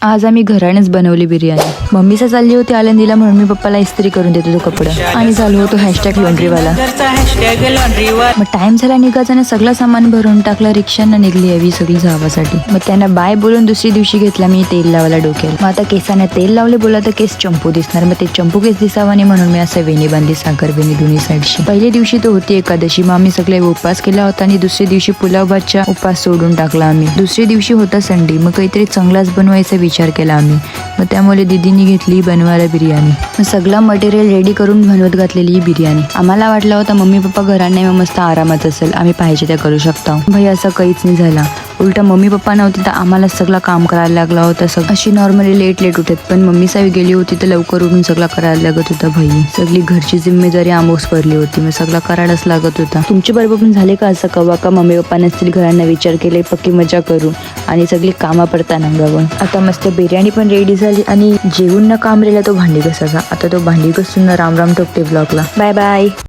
आज आम्ही घरानेच बनवली बिर्याणी. मम्मीचा चालली होती आळंदीला म्हणून मी पप्पाला इस्त्री करून देतो तो कपडा आणि चालू होतो #लॉन्ड्रीवाला. मग टाइम झाला निघायचा ना, सगळं सामान भरून टाकलं, रिक्षानं निघली यावी सगळी जावासाठी. मग त्यांना बाय बोलून दुसरी दिवशी घेतला मी तेल लावायला डोक्याला. मग आता केसाने तेल लावले बोला तर केस चंपू दिसणार, मग ते चंपू केस दिसावा नाही म्हणून मी असं वेणी बांधली, साखर वेणी दोन्ही साईडशी. पहिल्या दिवशी तो होती एकादशी, मग आम्ही सगळे उपवास केला होता आणि दुसऱ्या दिवशी पुलाव भातचा उपवास सोडून टाकला आम्ही. दुसऱ्या दिवशी होता संडे, मग काहीतरी चांगलाच बनवायचा विचार केला आम्ही. मग त्यामुळे दीदीनी घेतली बनवायला बिर्याणी. मग सगळं मटेरियल रेडी करून बनवत घातलेली ही बिर्याणी. आम्हाला वाटलं होतं मम्मी पप्पा घरात नाही, मग मस्त आरामात असेल, आम्ही पाहिजे त्या करू शकतो. भाई असं काहीच नाही झाला. उलट मम्मी पप्पा नव्हते तर आम्हाला सगळं काम करायला लागला होता. अशी नॉर्मली लेट उठत, पण मम्मी साहेब गेली होती तर लवकर उठून सगळं करायला लागत होता. भाई सगळी घरची जिम्मेदारी आमोस भरली होती, मग सगळं करायलाच लागत होता. तुमच्या बरोबर पण झाले का असं कवा का मम्मी पप्पा नसतील घरांना विचार केले पक्की मजा करू आणि सगळी कामं पडता नंगावून. आता मस्त बिर्याणी पण रेडी झाली आणि जेवून न काम राहिला तो भांडी घासायचा. आता तो भांडी घासून राम राम ठोकते ब्लॉगला. Bye bye.